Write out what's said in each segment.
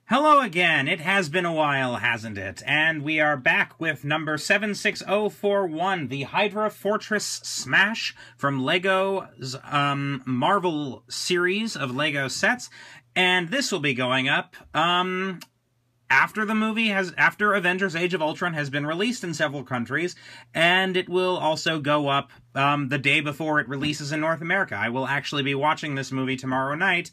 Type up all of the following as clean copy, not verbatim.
Hello again. It has been a while, hasn't it? And we are back with number 76041, the Hydra Fortress Smash from LEGO's Marvel series of LEGO sets. And this will be going up after Avengers Age of Ultron has been released in several countries, and it will also go up the day before it releases in North America. I will actually be watching this movie tomorrow night,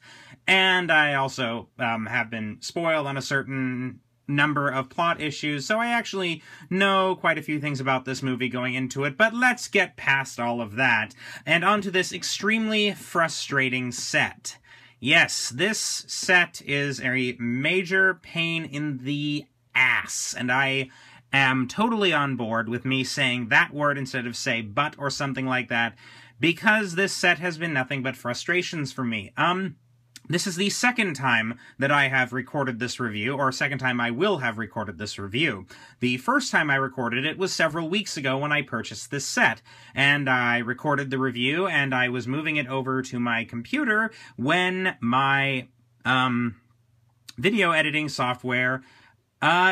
and I also have been spoiled on a certain number of plot issues, so I actually know quite a few things about this movie going into it, but let's get past all of that, and onto this extremely frustrating set. Yes, this set is a major pain in the ass, and I am totally on board with me saying that word instead of say but or something like that, because this set has been nothing but frustrations for me. This is the second time that I have recorded this review, or second time I will have recorded this review. The first time I recorded it was several weeks ago when I purchased this set, and I recorded the review, and I was moving it over to my computer when my video editing software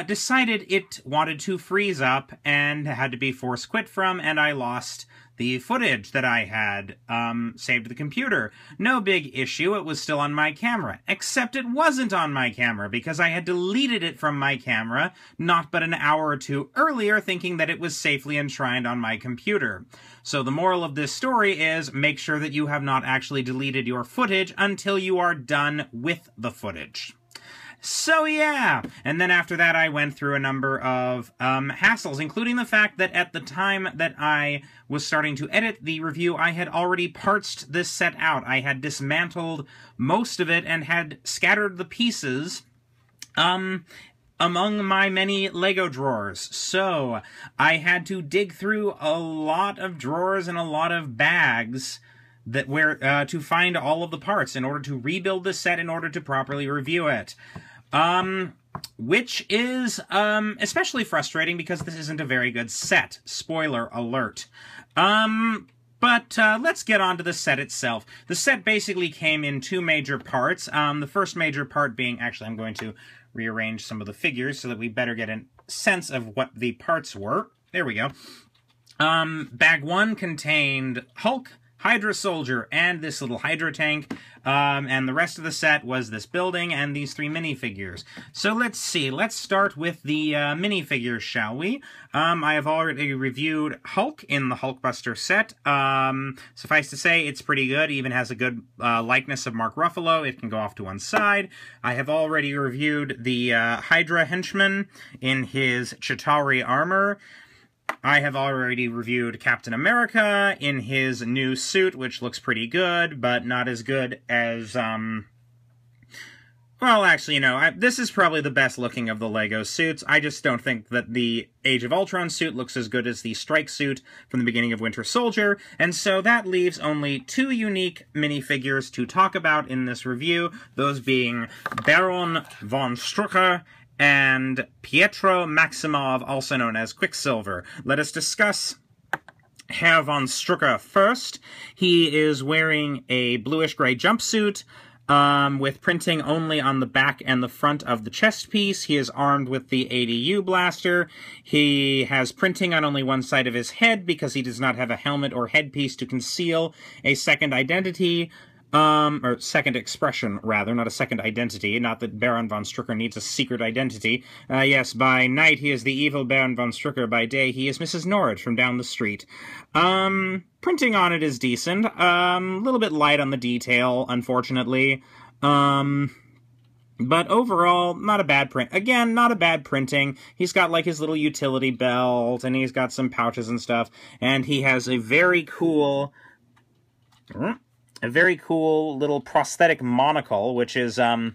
decided it wanted to freeze up and had to be force quit from, and I lost the footage that I had saved to the computer. No big issue, it was still on my camera. Except it wasn't on my camera, because I had deleted it from my camera not but an hour or two earlier, thinking that it was safely enshrined on my computer. So the moral of this story is, make sure that you have not actually deleted your footage until you are done with the footage. So yeah, and then after that I went through a number of hassles, including the fact that at the time that I was starting to edit the review, I had already partsed this set out. I had dismantled most of it and had scattered the pieces among my many LEGO drawers. So I had to dig through a lot of drawers and a lot of bags to find all of the parts in order to rebuild this set in order to properly review it. Which is especially frustrating because this isn't a very good set. Spoiler alert. But let's get on to the set itself. The set basically came in two major parts. The first major part being, actually I'm going to rearrange some of the figures so that we better get a sense of what the parts were. There we go. Bag one contained Hulk, Hydra Soldier, and this little Hydra tank, and the rest of the set was this building and these three minifigures. So let's see, let's start with the minifigures, shall we? I have already reviewed Hulk in the Hulkbuster set. Suffice to say, it's pretty good, it even has a good likeness of Mark Ruffalo. It can go off to one side. I have already reviewed the Hydra henchman in his Chitauri armor. I have already reviewed Captain America in his new suit, which looks pretty good, but not as good as, well, actually, this is probably the best looking of the LEGO suits. I just don't think that the Age of Ultron suit looks as good as the Strike suit from the beginning of Winter Soldier, and so that leaves only two unique minifigures to talk about in this review, those being Baron von Strucker and Pietro Maxima, also known as Quicksilver. Let us discuss Herr von Strucker first. He is wearing a bluish-gray jumpsuit with printing only on the back and the front of the chest piece. He is armed with the ADU blaster. He has printing on only one side of his head because he does not have a helmet or headpiece to conceal a second identity. Or second expression, rather, not a second identity. Not that Baron von Strucker needs a secret identity. Yes, by night he is the evil Baron von Strucker. By day he is Mrs. Norridge from down the street. Printing on it is decent. A little bit light on the detail, unfortunately. But overall, not a bad print. Again, not a bad printing. He's got, like, his little utility belt, and he's got some pouches and stuff. And he has a very cool little prosthetic monocle, which is, a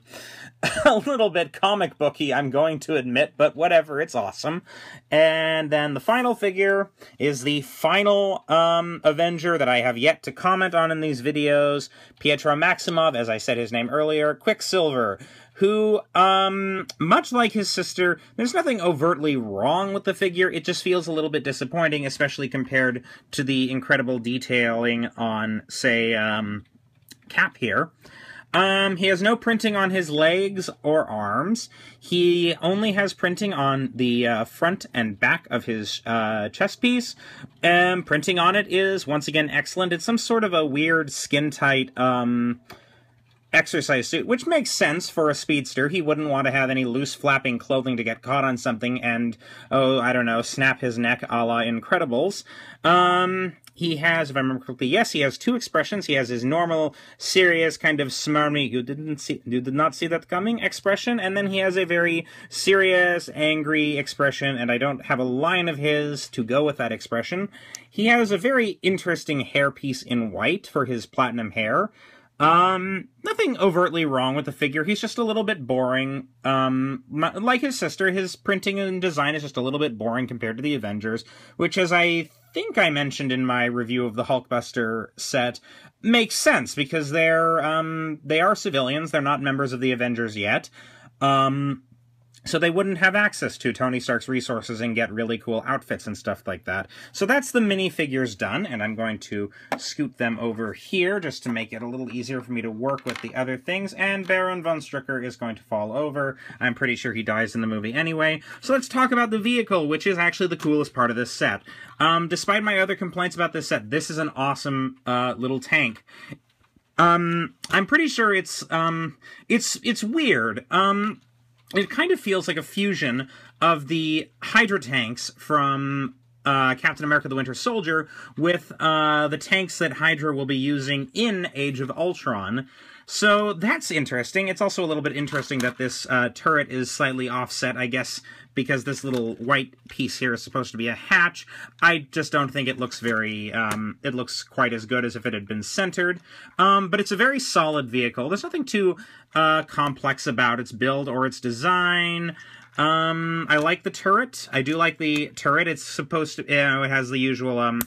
little bit comic booky, I'm going to admit, but whatever, it's awesome. And then the final figure is the final, Avenger that I have yet to comment on in these videos, Pietro Maxima, as I said his name earlier, Quicksilver, who, much like his sister, there's nothing overtly wrong with the figure, it just feels a little bit disappointing, especially compared to the incredible detailing on, say, Cap here. He has no printing on his legs or arms. He only has printing on the front and back of his chest piece. Printing on it is, once again, excellent. It's some sort of a weird skin-tight exercise suit, which makes sense for a speedster. He wouldn't want to have any loose flapping clothing to get caught on something and, oh, I don't know, snap his neck a la Incredibles. He has, if I remember correctly, yes, he has two expressions. He has his normal, serious, kind of smarmy, you did not see that coming expression, and then he has a very serious, angry expression, and I don't have a line of his to go with that expression. He has a very interesting hairpiece in white for his platinum hair. Nothing overtly wrong with the figure. He's just a little bit boring. Like his sister, his printing and design is just a little bit boring compared to the Avengers, which, as I think I mentioned in my review of the Hulkbuster set, makes sense because they are civilians. They're not members of the Avengers yet. So they wouldn't have access to Tony Stark's resources and get really cool outfits and stuff like that. So that's the minifigures done, and I'm going to scoot them over here just to make it a little easier for me to work with the other things, and Baron von Strucker is going to fall over. I'm pretty sure he dies in the movie anyway. So let's talk about the vehicle, which is actually the coolest part of this set. Despite my other complaints about this set, this is an awesome little tank. I'm pretty sure it's weird. It kind of feels like a fusion of the Hydra tanks from Captain America the Winter Soldier with the tanks that Hydra will be using in Age of Ultron. So that's interesting. It's also a little bit interesting that this turret is slightly offset, I guess, because this little white piece here is supposed to be a hatch. I just don't think it looks very, it looks quite as good as if it had been centered. But it's a very solid vehicle. There's nothing too complex about its build or its design. I like the turret. I do like the turret. It's supposed to, it has the usual,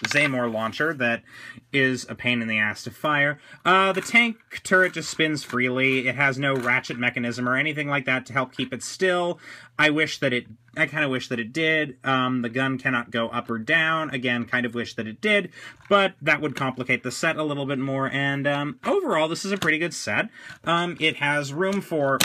Zamor launcher that is a pain in the ass to fire. The tank turret just spins freely. It has no ratchet mechanism or anything like that to help keep it still. I kind of wish that it did. The gun cannot go up or down. Again, kind of wish that it did, but that would complicate the set a little bit more, and overall, this is a pretty good set. It has room for...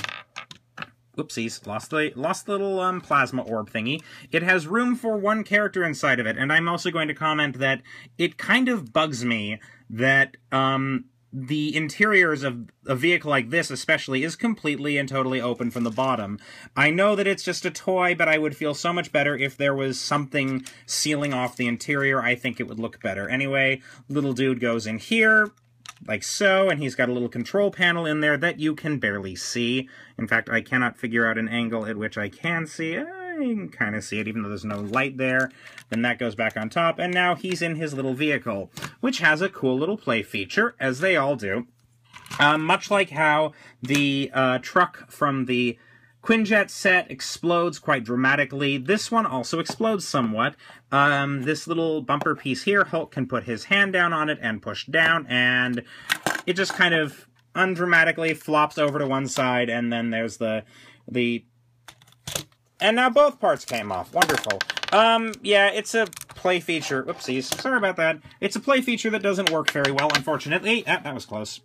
Oopsies, lost the little plasma orb thingy. It has room for one character inside of it, and I'm also going to comment that it kind of bugs me that the interiors of a vehicle like this especially is completely and totally open from the bottom. I know that it's just a toy, but I would feel so much better if there was something sealing off the interior. I think it would look better. Anyway, little dude goes in here, like so, and he's got a little control panel in there that you can barely see. In fact, I cannot figure out an angle at which I can see. I can kind of see it, even though there's no light there. Then that goes back on top, and now he's in his little vehicle, which has a cool little play feature, as they all do. Much like how the truck from the Quinjet set explodes quite dramatically, this one also explodes somewhat. This little bumper piece here, Hulk can put his hand down on it and push down, and it just kind of undramatically flops over to one side, and then there's the... And now both parts came off. Wonderful. Yeah, it's a play feature. Whoopsies. Sorry about that. It's a play feature that doesn't work very well, unfortunately. Ah, that was close.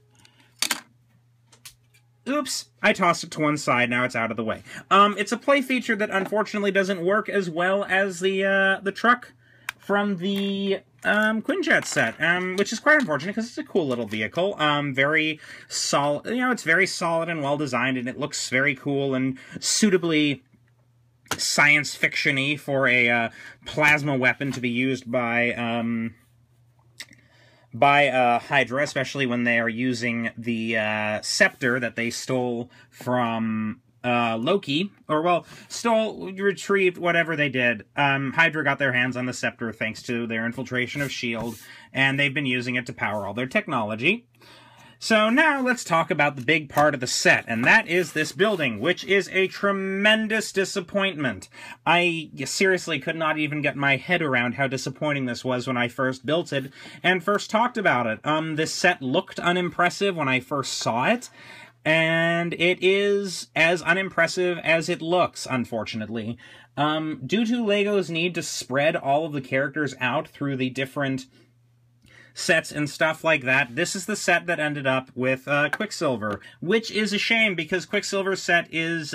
Oops, I tossed it to one side, now it's out of the way. It's a play feature that unfortunately doesn't work as well as the truck from the Quinjet set, which is quite unfortunate because it's a cool little vehicle. Very solid, it's very solid and well designed, and it looks very cool and suitably science fiction-y for a plasma weapon to be used by Hydra, especially when they are using the scepter that they stole from Loki, or, well, retrieved, whatever they did. Hydra got their hands on the scepter thanks to their infiltration of S.H.I.E.L.D., and they've been using it to power all their technology. So now let's talk about the big part of the set, and that is this building, which is a tremendous disappointment. I seriously could not even get my head around how disappointing this was when I first built it and first talked about it. This set looked unimpressive when I first saw it, and it is as unimpressive as it looks, unfortunately. Due to LEGO's need to spread all of the characters out through the different sets and stuff like that. This is the set that ended up with Quicksilver, which is a shame because Quicksilver's set is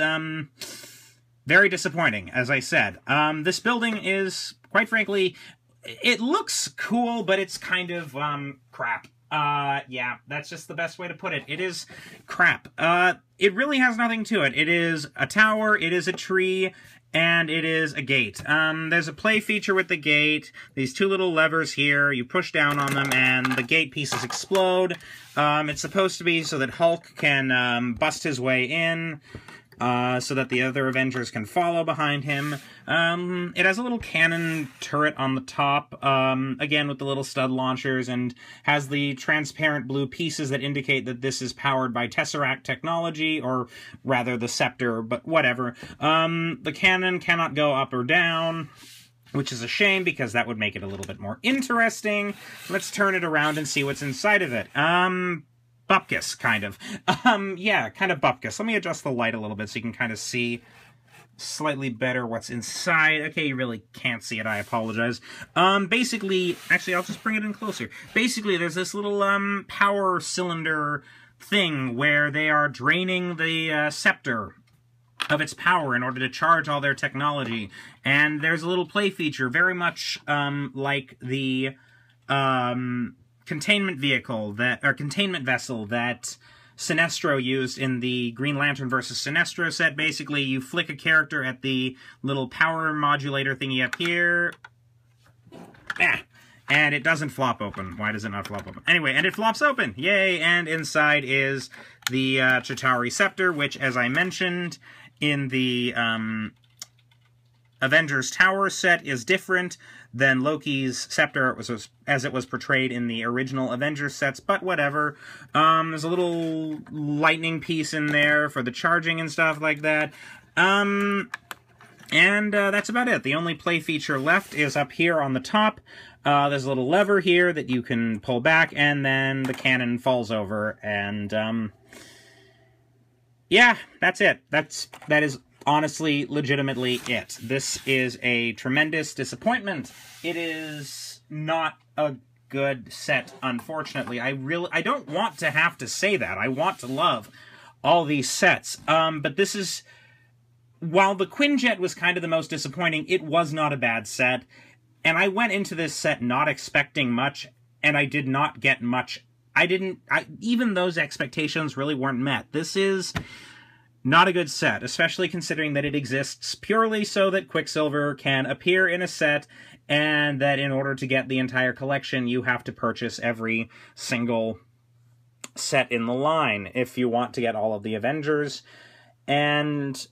very disappointing, as I said. This building is, quite frankly, it looks cool, but it's kind of crap. Yeah, that's just the best way to put it. It is crap. It really has nothing to it. It is a tower, it is a tree, and it is a gate. There's a play feature with the gate. These two little levers here, you push down on them, and the gate pieces explode. It's supposed to be so that Hulk can bust his way in, so that the other Avengers can follow behind him. It has a little cannon turret on the top, again with the little stud launchers, and has the transparent blue pieces that indicate that this is powered by Tesseract technology, or rather the scepter, but whatever. The cannon cannot go up or down, which is a shame because that would make it a little bit more interesting. Let's turn it around and see what's inside of it. Bupkis, kind of. Yeah, kind of bupkis. Let me adjust the light a little bit so you can kind of see slightly better what's inside. Okay, you really can't see it, I apologize. Basically, actually, I'll just bring it in closer. Basically, there's this little, power cylinder thing where they are draining the, scepter of its power in order to charge all their technology. And there's a little play feature, very much, like the, containment vehicle containment vessel that Sinestro used in the Green Lantern vs. Sinestro set. Basically, you flick a character at the little power modulator thingy up here, and it doesn't flop open. Why does it not flop open? Anyway, and it flops open. Yay! And inside is the Chitauri Scepter, which, as I mentioned in the Avengers Tower set, is different than Loki's scepter as it was portrayed in the original Avengers sets, but whatever. There's a little lightning piece in there for the charging and stuff like that. And that's about it. The only play feature left is up here on the top. There's a little lever here that you can pull back, and then the cannon falls over, and yeah, that's it. That is honestly, legitimately it. This is a tremendous disappointment. It is not a good set, unfortunately. I don't want to have to say that. I want to love all these sets. But this is, while the Quinjet was kind of the most disappointing, it was not a bad set. And I went into this set not expecting much, and I did not get much. Even those expectations really weren't met. This is not a good set, especially considering that it exists purely so that Quicksilver can appear in a set, and that in order to get the entire collection, you have to purchase every single set in the line if you want to get all of the Avengers. And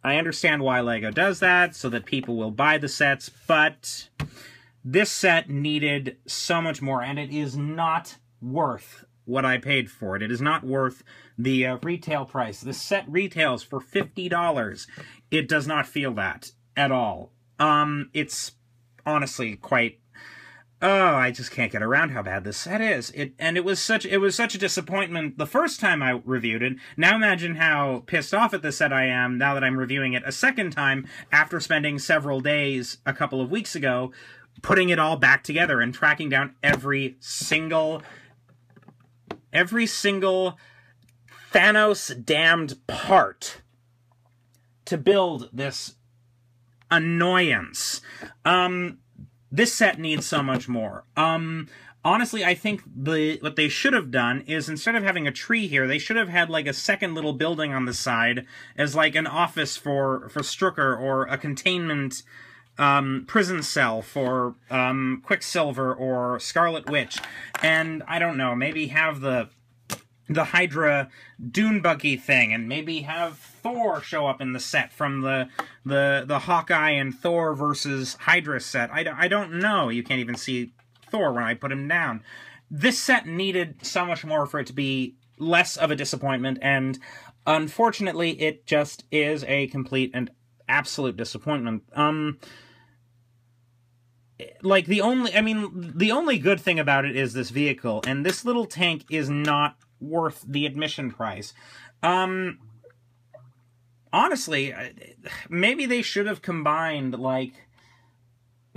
I understand why LEGO does that, so that people will buy the sets, but this set needed so much more, and it is not worth what I paid for it. It is not worth the retail price. This set retails for $50. It does not feel that at all. It's honestly quite... Oh, I just can't get around how bad this set is. It was such a disappointment the first time I reviewed it. Now imagine how pissed off at the set I am now that I'm reviewing it a second time after spending several days a couple of weeks ago putting it all back together and tracking down every single Thanos-damned part to build this annoyance. This set needs so much more. Honestly, I think what they should have done is, instead of having a tree here, they should have had like a second little building on the side as like an office for Strucker, or a containment prison cell for Quicksilver or Scarlet Witch. And I don't know, maybe have the Hydra dune buggy thing, and maybe have Thor show up in the set from the Hawkeye and Thor versus Hydra set. I don't know. You can't even see Thor when I put him down. This set needed so much more for it to be less of a disappointment, and unfortunately it just is a complete and absolute disappointment. Like, the only good thing about it is this vehicle, and this little tank is not worth the admission price. Honestly, maybe they should have combined, like,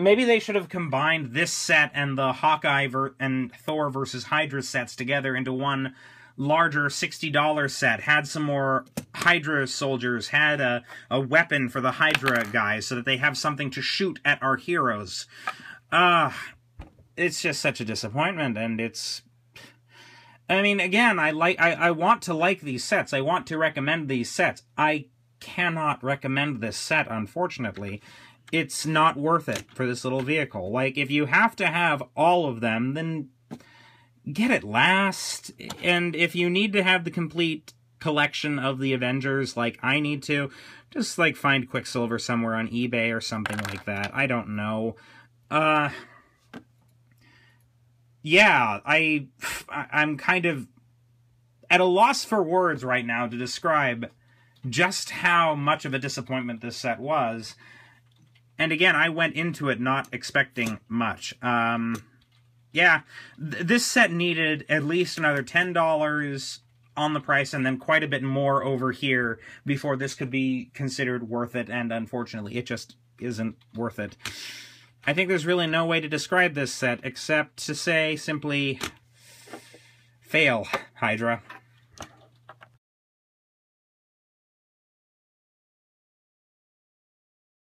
maybe they should have combined this set and the Hawkeye and Thor versus Hydra sets together into one larger $60 set, had some more Hydra soldiers, had a weapon for the Hydra guys so that they have something to shoot at our heroes. It's just such a disappointment, and it's... I mean, again, I want to like these sets. I want to recommend these sets. I cannot recommend this set, unfortunately. It's not worth it for this little vehicle. Like, if you have to have all of them, then get it last. And if you need to have the complete collection of the Avengers, like I need to, just, like, find Quicksilver somewhere on eBay or something like that. I don't know. Yeah, I'm kind of at a loss for words right now to describe just how much of a disappointment this set was. And again, I went into it not expecting much. Yeah, this set needed at least another $10 on the price and then quite a bit more over here before this could be considered worth it, and unfortunately, it just isn't worth it. I think there's really no way to describe this set except to say simply, fail, Hydra.